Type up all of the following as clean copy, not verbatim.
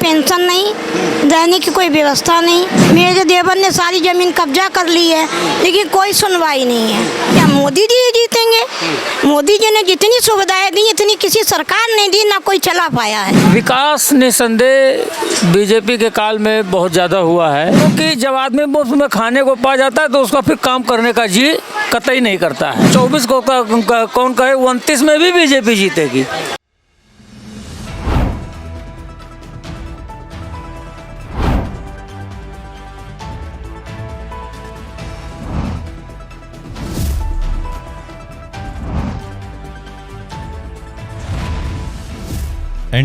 Pension नहीं, रहने की कोई व्यवस्था नहीं। मेरे देवर ने सारी ज़मीन कब्जा कर ली है, लेकिन कोई सुनवाई नहीं है। क्या मोदी जी जीतेंगे? मोदी जी ने जितनी सुविधाएं दी इतनी किसी सरकार ने दी ना, कोई चला पाया है। विकास निसंदेह बीजेपी के काल में बहुत ज़्यादा हुआ है, क्योंकि जब आदमी मुफ्त में खाने को पा जाता है तो उसका फिर काम करने का जी कतई नहीं करता है। 24 को कौन कहे 29 में भी बीजेपी जीतेगी।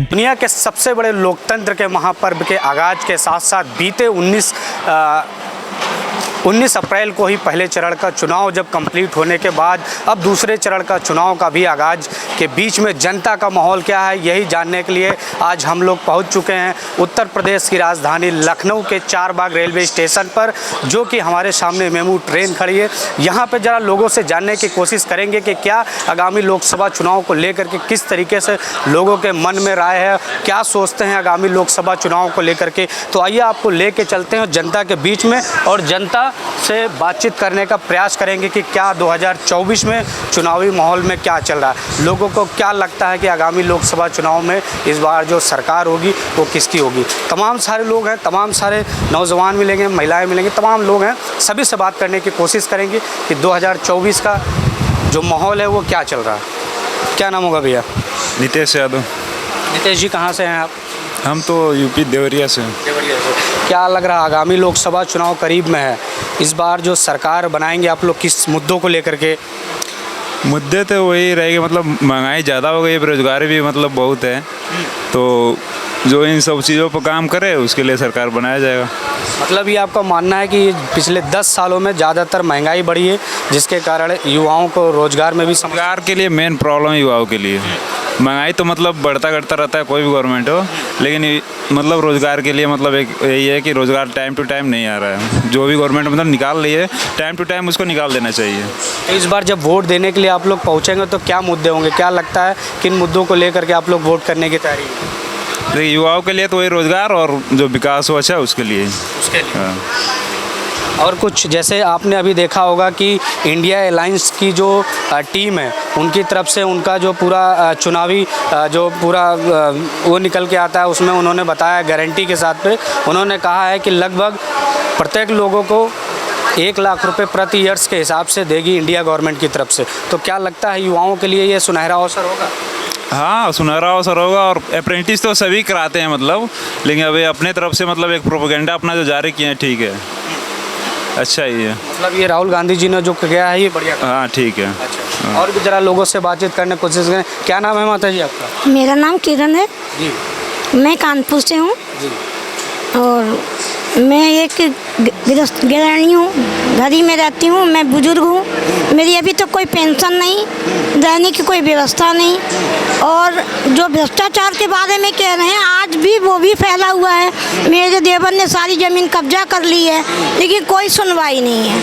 दुनिया के सबसे बड़े लोकतंत्र के महापर्व के आगाज के साथ साथ बीते 19 अप्रैल को ही पहले चरण का चुनाव जब कंप्लीट होने के बाद अब दूसरे चरण का चुनाव का भी आगाज के बीच में जनता का माहौल क्या है, यही जानने के लिए आज हम लोग पहुंच चुके हैं उत्तर प्रदेश की राजधानी लखनऊ के चारबाग रेलवे स्टेशन पर, जो कि हमारे सामने मेमू ट्रेन खड़ी है। यहाँ पर ज़रा लोगों से जानने की कोशिश करेंगे कि क्या आगामी लोकसभा चुनाव को लेकर के किस तरीके से लोगों के मन में राय है, क्या सोचते हैं आगामी लोकसभा चुनाव को लेकर के। तो आइए आपको लेके चलते हैं जनता के बीच में और जनता से बातचीत करने का प्रयास करेंगे कि क्या 2024 में चुनावी माहौल में क्या चल रहा है, लोगों को क्या लगता है कि आगामी लोकसभा चुनाव में इस बार जो सरकार होगी वो किसकी होगी। तमाम सारे लोग हैं, तमाम सारे नौजवान मिलेंगे, महिलाएं मिलेंगी, तमाम लोग हैं, सभी से बात करने की कोशिश करेंगे कि 2024 का जो माहौल है वो क्या चल रहा है। क्या नाम होगा भैया? नितेश यादव। नितेश जी कहाँ से हैं आप? हम तो यूपी देवरिया से। क्या लग रहा है आगामी लोकसभा चुनाव करीब में है, इस बार जो सरकार बनाएंगे आप लोग किस मुद्दों को लेकर के? मुद्दे तो वही रहेंगे, मतलब महंगाई ज़्यादा हो गई, बेरोजगारी भी मतलब बहुत है, तो जो इन सब चीज़ों पर काम करे उसके लिए सरकार बनाया जाएगा। मतलब ये आपका मानना है कि पिछले 10 सालों में ज़्यादातर महंगाई बढ़ी है, जिसके कारण युवाओं को रोजगार में भी रोजगार के लिए मेन प्रॉब्लम युवाओं के लिए महंगाई तो मतलब बढ़ता घटता रहता है, कोई भी गवर्नमेंट हो, लेकिन मतलब रोज़गार के लिए मतलब एक यही है कि रोज़गार टाइम टू टाइम नहीं आ रहा है। जो भी गवर्नमेंट मतलब निकाल रही है टाइम टू टाइम उसको निकाल देना चाहिए। इस बार जब वोट देने के लिए आप लोग पहुँचेंगे तो क्या मुद्दे होंगे, क्या लगता है किन मुद्दों को लेकर के आप लोग वोट करने की तैयारी है? देखिए युवाओं के लिए तो वही रोज़गार और जो विकास हो अच्छा है उसके लिए। हाँ। और कुछ जैसे आपने अभी देखा होगा कि इंडिया अलायंस की जो टीम है उनकी तरफ से उनका जो पूरा चुनावी जो पूरा वो निकल के आता है, उसमें उन्होंने बताया गारंटी के साथ पे उन्होंने कहा है कि लगभग प्रत्येक लोगों को 1 लाख रुपए प्रति ईयर्स के हिसाब से देगी इंडिया गवर्नमेंट की तरफ से। तो क्या लगता है युवाओं के लिए ये सुनहरा अवसर होगा? हाँ सुनहरा अवसर होगा, और अप्रेंटिस तो सभी कराते हैं मतलब, लेकिन अभी अपने तरफ से मतलब एक प्रोपेगेंडा अपना जो जारी किए हैं, ठीक है, अच्छा ही है। मतलब ये राहुल गांधी जी ने जो किया है ये बढ़िया। हाँ ठीक है। अच्छा। और भी जरा लोगों से बातचीत करने की कोशिश करें। क्या नाम है माता जी आपका? मेरा नाम किरण है जी। मैं कानपुर से हूँ जी। और मैं एक गृहिणी हूँ, घर ही में रहती हूँ। मैं बुजुर्ग हूँ, मेरी अभी तक कोई पेंशन नहीं, रहने की कोई व्यवस्था नहीं, और जो भ्रष्टाचार के बारे में कह रहे हैं आज भी वो भी फैला हुआ है। मेरे देवर ने सारी ज़मीन कब्जा कर ली है, लेकिन कोई सुनवाई नहीं है।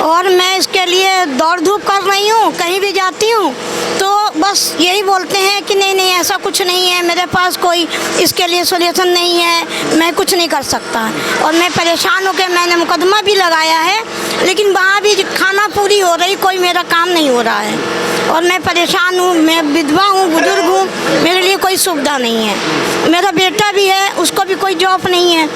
और मैं इसके लिए दौड़ धूप कर रही हूँ, कहीं भी जाती हूँ तो बस यही बोलते हैं कि नहीं नहीं ऐसा कुछ नहीं है, मेरे पास कोई इसके लिए सोल्यूशन नहीं है, मैं कुछ नहीं कर सकता। और मैं परेशान होकर मैंने मुकदमा भी लगाया है, लेकिन वहाँ भी खाना पूरी हो रही, कोई मेरा काम नहीं हो रहा है। और मैं परेशान हूँ, मैं विधवा हूँ, बुजुर्ग हूँ, मेरे लिए कोई सुविधा नहीं है। मेरा बेटा भी है, उसको भी कोई जॉब नहीं है।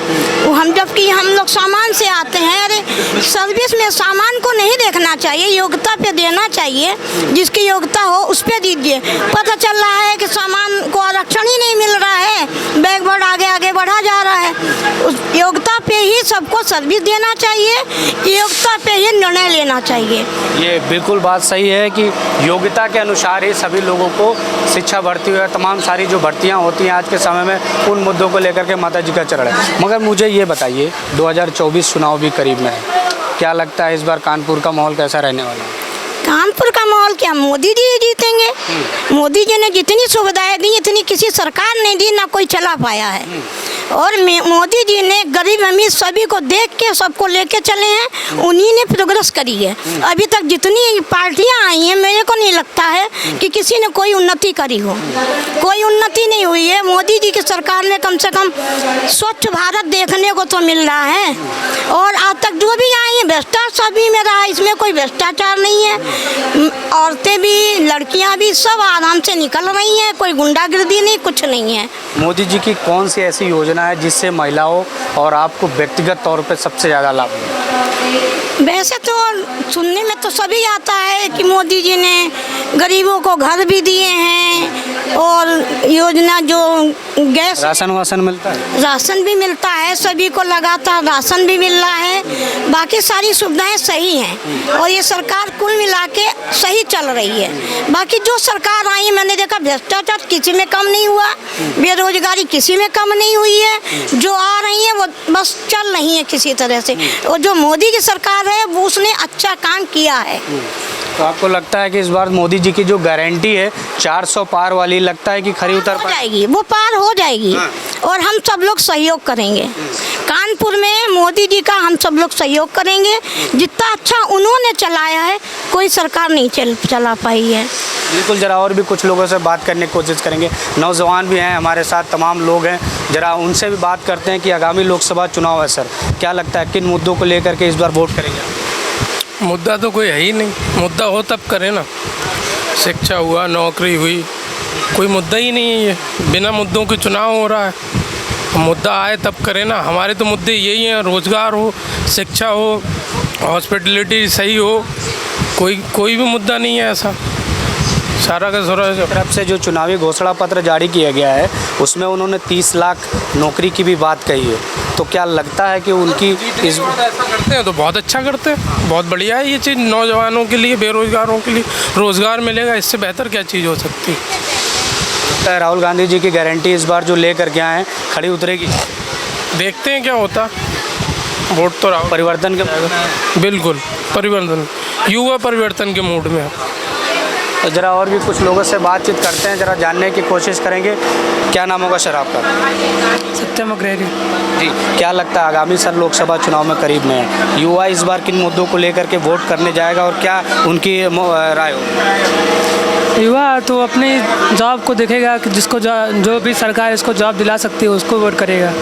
वो हम जबकि हम लोग सामान से आते हैं, अरे सर्विस में सामान को नहीं देखना चाहिए, योग्यता पे देना चाहिए, जिसकी योग्यता हो उस पे दीजिए। पता चल रहा है कि सामान को आरक्षण ही नहीं मिल रहा है, बैकवर्ड आगे आगे बढ़ा जा रहा है। उस योग्यता पे ही सबको सर्विस देना चाहिए, योग्यता पे ही निर्णय लेना चाहिए। ये बिल्कुल बात सही है कि योग्यता के अनुसार ही सभी लोगों को शिक्षा भर्ती हुई है। तमाम सारी जो भर्तियां होती हैं आज के समय में उन मुद्दों को लेकर के माता जी का चरण है। मगर मुझे ये बताइए 2024 चुनाव भी करीब में है, क्या लगता है इस बार कानपुर का माहौल कैसा रहने वाला है? कानपुर का माहौल माहौल क्या मोदी जी ही जीतेंगे। मोदी जी ने जितनी सुविधाएं दी इतनी किसी सरकार ने दी ना कोई चला पाया है। और मोदी जी ने गरीब अमीर सभी को देख के सबको लेके चले हैं, उन्हीं ने प्रोग्रेस करी है। अभी तक जितनी पार्टियां आई हैं मेरे को नहीं लगता है कि किसी ने कोई उन्नति करी हो, कोई उन्नति नहीं हुई है। मोदी जी की सरकार में कम से कम स्वच्छ भारत देखने को तो मिल रहा है। और आज तक जो भी आई हैं भ्रष्टाचार भी में रहा, इसमें कोई भ्रष्टाचार नहीं है। औरतें भी लड़कियां भी सब आराम से निकल रही हैं, कोई गुंडागिर्दी नहीं, कुछ नहीं है। मोदी जी की कौन सी ऐसी योजना है जिससे महिलाओं और आपको व्यक्तिगत तौर पे सबसे ज़्यादा लाभ मिला? वैसे तो सुनने में तो सभी आता है कि मोदी जी ने गरीबों को घर भी दिए हैं और योजना जो गैस राशन वासन मिलता है, राशन भी मिलता है, सभी को लगातार राशन भी मिल रहा है। बाकी सारी सुविधाएं सही हैं और ये सरकार कुल मिला के सही चल रही है। बाकी जो सरकार आई मैंने देखा भ्रष्टाचार किसी में कम नहीं हुआ, बेरोजगारी किसी में कम नहीं हुई है। जो आ रही है वो बस चल रही है किसी तरह से। और जो मोदी की सरकार है वो उसने अच्छा काम किया है। तो आपको लगता है कि इस बार मोदी जी की जो गारंटी है 400 पार वाली, लगता है कि खरी उतर हो जाएगी, वो पार हो जाएगी। और हम सब लोग सहयोग करेंगे। कानपुर में मोदी जी का हम सब लोग सहयोग करेंगे। जितना अच्छा उन्होंने चलाया है कोई सरकार नहीं चला पाई है। बिल्कुल, जरा और भी कुछ लोगों से बात करने की कोशिश करेंगे। नौजवान भी हैं हमारे साथ, तमाम लोग हैं, जरा उनसे भी बात करते हैं कि आगामी लोकसभा चुनाव है सर, क्या लगता है किन मुद्दों को लेकर के इस बार वोट करेंगे? मुद्दा तो कोई है ही नहीं, मुद्दा हो तब करें ना। शिक्षा हुआ, नौकरी हुई, कोई मुद्दा ही नहीं है। ये बिना मुद्दों के चुनाव हो रहा है। मुद्दा आए तब करें ना। हमारे तो मुद्दे यही हैं, रोज़गार हो, शिक्षा हो, हॉस्पिटलिटी सही हो, कोई भी मुद्दा नहीं है ऐसा। सारा का सारा तरफ से जो चुनावी घोषणा पत्र जारी किया गया है उसमें उन्होंने 30 लाख नौकरी की भी बात कही है, तो क्या लगता है कि उनकी इस ऐसा करते हैं तो बहुत अच्छा करते हैं, बहुत बढ़िया है ये चीज़। नौजवानों के लिए, बेरोजगारों के लिए रोज़गार मिलेगा, इससे बेहतर क्या चीज़ हो सकती है। राहुल गांधी जी की गारंटी इस बार जो लेकर के आए हैं खड़ी उतरेगी? देखते हैं क्या होता। वोट तो राहुल परिवर्तन के बिल्कुल परिवर्तन, युवा परिवर्तन के मूड में है। तो जरा और भी कुछ लोगों से बातचीत करते हैं, जरा जानने की कोशिश करेंगे। क्या नाम होगा सर आपका? सत्यम अग्रहरी। जी, क्या लगता है आगामी सर लोकसभा चुनाव में करीब में है, युवा इस बार किन मुद्दों को लेकर के वोट करने जाएगा और क्या उनकी राय हो? युवा तो अपनी जॉब को देखेगा कि जिसको जो भी सरकार इसको जॉब दिला सकती है उसको वोट करेगा।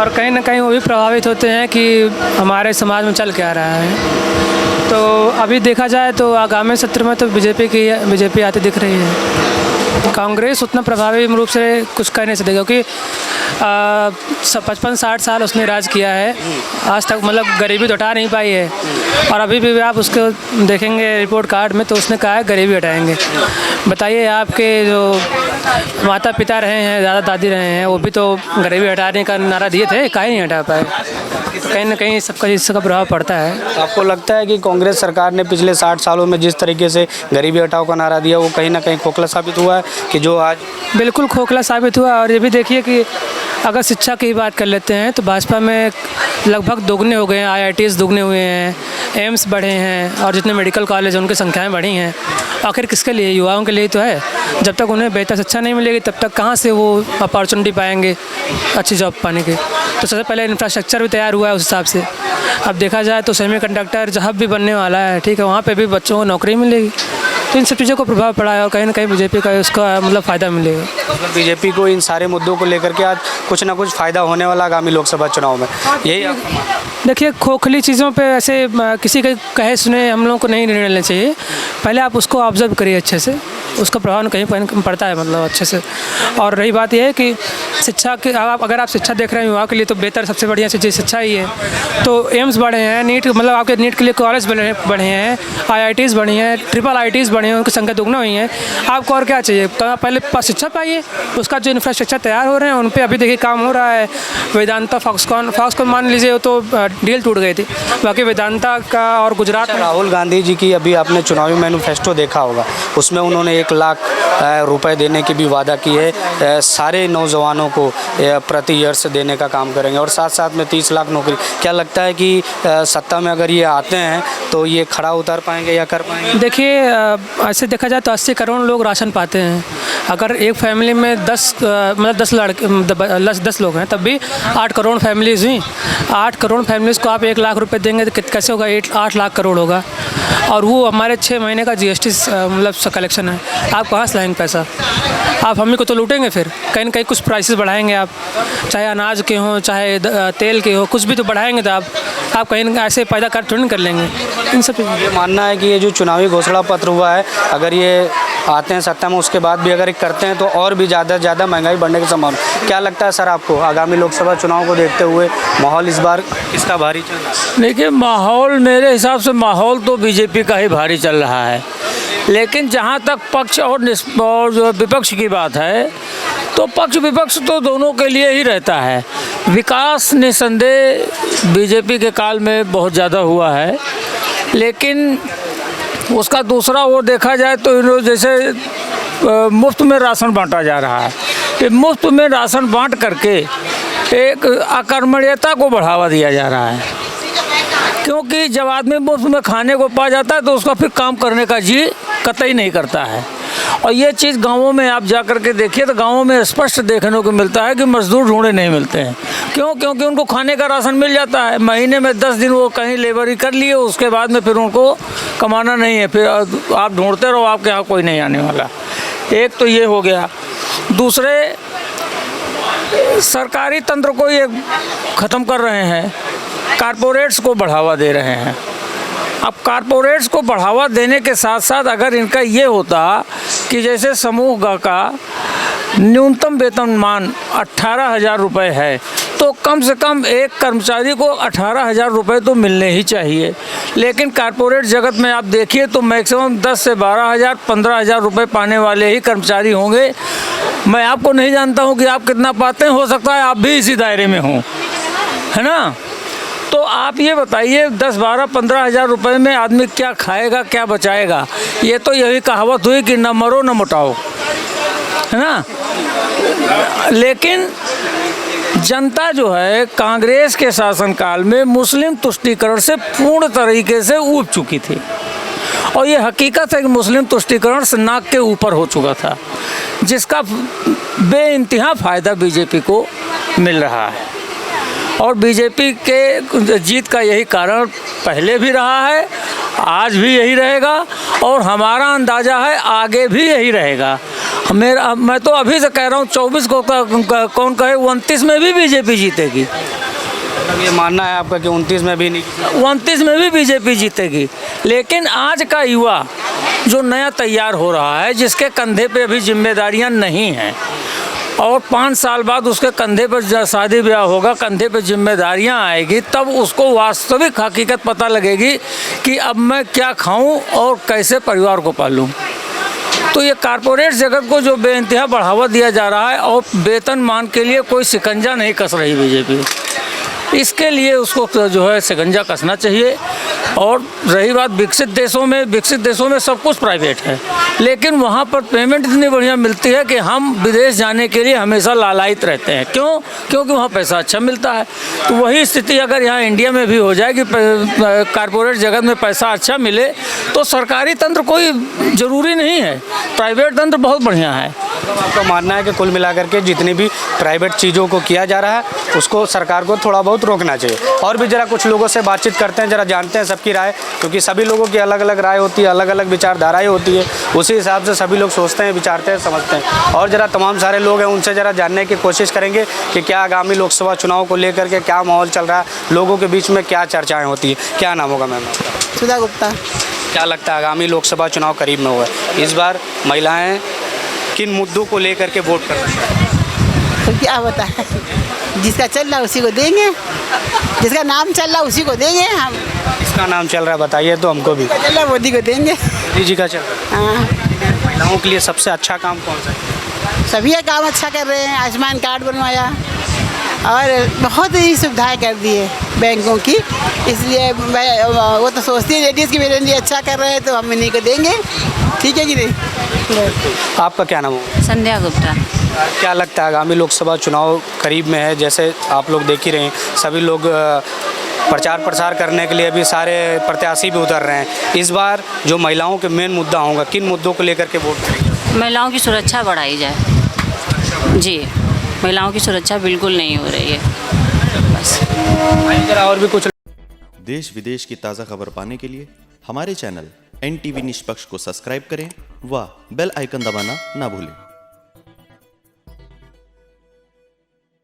और कहीं ना कहीं वो भी प्रभावित होते हैं कि हमारे समाज में चल क्या रहा है। तो अभी देखा जाए तो आगामी सत्र में तो बीजेपी आती दिख रही है। कांग्रेस उतना प्रभावी रूप से कुछ कर नहीं सकती क्योंकि 55-60 साल उसने राज किया है, आज तक मतलब गरीबी तो हटा नहीं पाई है। और अभी भी आप उसको देखेंगे रिपोर्ट कार्ड में तो उसने कहा है गरीबी हटाएंगे। बताइए, आपके जो माता पिता रहे हैं, दादा दादी रहे हैं, वो भी तो गरीबी हटाने का नारा दिए थे, काहे नहीं हटा पाए। तो कहीं ना कहीं इसका प्रभाव पड़ता है। आपको लगता है कि कांग्रेस सरकार ने पिछले 60 सालों में जिस तरीके से गरीबी हटाओ का नारा दिया वो कहीं ना कहीं खोखला साबित हुआ है कि जो आज? बिल्कुल खोखला साबित हुआ। और ये भी देखिए कि अगर शिक्षा की बात कर लेते हैं तो भाजपा में लगभग दोगुने हो गए हैं, IITs दोगुने हुए हैं, एम्स बढ़े हैं और जितने मेडिकल कॉलेज हैं उनकी संख्याएँ बढ़ी हैं। आखिर किसके लिए? युवाओं के लिए तो है। जब तक उन्हें बेहतर शिक्षा नहीं मिलेगी तब तक कहाँ से वो अपॉर्चुनिटी पाएंगे अच्छी जॉब पाने की। तो सबसे पहले इंफ्रास्ट्रक्चर भी तैयार हुआ है उस हिसाब से। अब देखा जाए तो सेमीकंडक्टर जहाँ भी बनने वाला है, ठीक है, वहाँ पे भी बच्चों को नौकरी मिलेगी। तो इन सब चीज़ों को प्रभाव पड़ा है और कहीं ना कहीं बीजेपी का उसका मतलब फ़ायदा मिलेगा। मतलब बीजेपी को इन सारे मुद्दों को लेकर के आज कुछ ना कुछ फ़ायदा होने वाला आगामी लोकसभा चुनाव में, यही देखिए, खोखली चीज़ों पे ऐसे किसी के कहे सुने हम लोगों को नहीं निर्णय लेना चाहिए। पहले आप उसको ऑब्जर्व करिए अच्छे से, उसका प्रभाव कहीं पड़ता है मतलब अच्छे से। और रही बात यह है कि शिक्षा के अगर आप शिक्षा देख रहे हैं युवाओं के लिए तो बेहतर सबसे बढ़िया चीज़ शिक्षा ही है। तो एम्स बढ़े हैं, नीट मतलब आपके नीट के लिए कॉलेज बढ़े हैं, IITs बढ़ी हैं, IIITs बढ़े हैं, उनकी संख्या दुगना हुई है। आपको और क्या चाहिए? पहले शिक्षा पाइए, उसका जो इंफ्रास्ट्रक्चर तैयार हो रहे हैं उन पर अभी देखिए काम हो रहा है। वेदांता, फॉक्सकॉन मान लीजिए तो डील टूट गई थी, बाकी वेदांता का और गुजरात। राहुल गांधी जी की अभी आपने चुनावी मैनिफेस्टो देखा होगा, उसमें उन्होंने ये 1 लाख रुपए देने की भी वादा की है। सारे नौजवानों को प्रति ईयर्स देने का काम करेंगे और साथ साथ में 30 लाख नौकरी। क्या लगता है कि सत्ता में अगर ये आते हैं तो ये खड़ा उतार पाएंगे या कर पाएंगे? देखिए, ऐसे देखा जाए तो 80 करोड़ लोग राशन पाते हैं। अगर एक फैमिली में 10 लोग हैं तब भी 8 करोड़ फैमिलीज़ हुई। 8 करोड़ फैमिलीज़ को आप 1 लाख रुपए देंगे तो कैसे होगा? 8 लाख करोड़ होगा। और वो हमारे 6 महीने का GST मतलब कलेक्शन है। आप कहाँ से लाएंगे पैसा? आप हम ही को तो लूटेंगे। फिर कहीं ना कहीं कुछ प्राइसेस बढ़ाएंगे आप, चाहे अनाज के हों चाहे तेल के हो, कुछ भी तो बढ़ाएंगे। तो आप कहीं ना ऐसे पैदा कर थोड़ी कर लेंगे। इन सब ये मानना है कि ये जो चुनावी घोषणा पत्र हुआ है, अगर ये आते हैं सत्ता में उसके बाद भी अगर करते हैं तो और भी ज़्यादा महंगाई बढ़ने की संभावना। क्या लगता है सर आपको आगामी लोकसभा चुनाव को देखते हुए माहौल इस बार किसका भारी चल रहा है? देखिए, माहौल मेरे हिसाब से माहौल तो बीजेपी का ही भारी चल रहा है। लेकिन जहाँ तक पक्ष और जो विपक्ष की बात है तो पक्ष विपक्ष तो दोनों के लिए ही रहता है। विकास निसंदेह बीजेपी के काल में बहुत ज़्यादा हुआ है, लेकिन उसका दूसरा वो देखा जाए तो जैसे मुफ्त में राशन बांटा जा रहा है। ये मुफ्त में राशन बांट करके एक अकर्मण्यता को बढ़ावा दिया जा रहा है, क्योंकि जब आदमी मुफ्त में खाने को पा जाता है तो उसका फिर काम करने का जी कतई नहीं करता है। और ये चीज़ गांवों में आप जा कर के देखिए तो गांवों में स्पष्ट देखने को मिलता है कि मज़दूर ढूंढे नहीं मिलते हैं। क्यों? क्योंकि उनको खाने का राशन मिल जाता है। महीने में 10 दिन वो कहीं लेबरी कर लिए, उसके बाद में फिर उनको कमाना नहीं है। फिर आप ढूंढते रहो, आपके यहाँ कोई नहीं आने वाला। एक तो ये हो गया। दूसरे, सरकारी तंत्र को ये ख़त्म कर रहे हैं, कारपोरेट्स को बढ़ावा दे रहे हैं। अब कारपोरेट्स को बढ़ावा देने के साथ साथ अगर इनका ये होता कि जैसे समूह का न्यूनतम वेतनमान 18,000 रुपये है तो कम से कम एक कर्मचारी को 18,000 रुपये तो मिलने ही चाहिए। लेकिन कारपोरेट जगत में आप देखिए तो मैक्सिमम 10 से 12,000 15,000 रुपये पाने वाले ही कर्मचारी होंगे। मैं आपको नहीं जानता हूँ कि आप कितना पाते हैं, हो सकता है आप भी इसी दायरे में हों, है ना? तो आप ये बताइए 10, 12, 15,000 रुपये में आदमी क्या खाएगा, क्या बचाएगा? ये तो यही कहावत हुई कि न मरो न मोटाओ, है ना? लेकिन जनता जो है कांग्रेस के शासनकाल में मुस्लिम तुष्टीकरण से पूर्ण तरीके से ऊब चुकी थी। और ये हकीकत है कि मुस्लिम तुष्टीकरण से नाक के ऊपर हो चुका था, जिसका बेइंतहा फ़ायदा बीजेपी को मिल रहा है। और बीजेपी के जीत का यही कारण पहले भी रहा है, आज भी यही रहेगा और हमारा अंदाज़ा है आगे भी यही रहेगा। मैं तो अभी से कह रहा हूँ 24 को कौन कहे 29 में भी बीजेपी जीतेगी। ये मानना है आपका कि 29 में भी नहीं? 29 में भी बीजेपी जीतेगी। लेकिन आज का युवा जो नया तैयार हो रहा है, जिसके कंधे पे अभी जिम्मेदारियां नहीं हैं और 5 साल बाद उसके कंधे पर शादी ब्याह होगा, कंधे पर जिम्मेदारियां आएगी, तब उसको वास्तविक हकीकत पता लगेगी कि अब मैं क्या खाऊं और कैसे परिवार को पालूं। तो ये कारपोरेट जगत को जो बेइंतहा बढ़ावा दिया जा रहा है और वेतनमान के लिए कोई शिकंजा नहीं कस रही बीजेपी, इसके लिए उसको जो है शिकंजा कसना चाहिए। और रही बात विकसित देशों में सब कुछ प्राइवेट है, लेकिन वहाँ पर पेमेंट इतनी बढ़िया मिलती है कि हम विदेश जाने के लिए हमेशा लालायित रहते हैं। क्यों? क्योंकि वहाँ पैसा अच्छा मिलता है। तो वही स्थिति अगर यहाँ इंडिया में भी हो जाए कि कारपोरेट जगत में पैसा अच्छा मिले तो सरकारी तंत्र कोई ज़रूरी नहीं है, प्राइवेट तंत्र बहुत बढ़िया है। आपका मानना है कि कुल मिलाकर के जितनी भी प्राइवेट चीज़ों को किया जा रहा है उसको सरकार को थोड़ा बहुत रोकना चाहिए। और भी ज़रा कुछ लोगों से बातचीत करते हैं, ज़रा जानते हैं सबकी राय, क्योंकि सभी लोगों की अलग अलग राय होती है, अलग अलग विचारधाराएं होती है, उसी हिसाब से सभी लोग सोचते हैं, विचारते हैं, समझते हैं। और ज़रा तमाम सारे लोग हैं उनसे ज़रा जानने की कोशिश करेंगे कि क्या आगामी लोकसभा चुनाव को लेकर के क्या माहौल चल रहा है, लोगों के बीच में क्या चर्चाएँ होती है। क्या नाम होगा मैम? सुधा गुप्ता। क्या लगता है आगामी लोकसभा चुनाव करीब में हुआ है, इस बार महिलाएं किन मुद्दों को लेकर के वोट कर रही हैं? तो क्या बताएं, जिसका चल रहा है उसी को देंगे, जिसका नाम चल रहा है उसी को देंगे हम। इसका नाम चल रहा है बताइए तो हमको भी। चल रहा है मोदी को देंगे। मोदी जी का चल रहा है। हाँ, महिलाओं के लिए सबसे अच्छा काम कौन सा है? सभी ये काम अच्छा कर रहे हैं। आयुष्मान कार्ड बनवाया और बहुत ही सुविधाएं कर दी है बैंकों की, इसलिए वो तो सोचती है लेडीज़ की मेरे लिए अच्छा कर रहे हैं तो हम इन्हीं को देंगे। ठीक है कि नहीं? आपका क्या नाम होगा? संध्या गुप्ता। क्या लगता है आगामी लोकसभा चुनाव करीब में है, जैसे आप लोग देख ही रहे हैं सभी लोग प्रचार प्रसार करने के लिए भी सारे प्रत्याशी भी उतर रहे हैं। इस बार जो महिलाओं के मेन मुद्दा होगा, किन मुद्दों को लेकर के वोट करेंगे? महिलाओं की सुरक्षा बढ़ाई जाए जी, महिलाओं की सुरक्षा बिल्कुल नहीं हो रही है बस। जरा और भी कुछ। देश विदेश की ताज़ा खबर पाने के लिए हमारे चैनल NTV निष्पक्ष को सब्सक्राइब करें व बेल आइकन दबाना ना भूलें।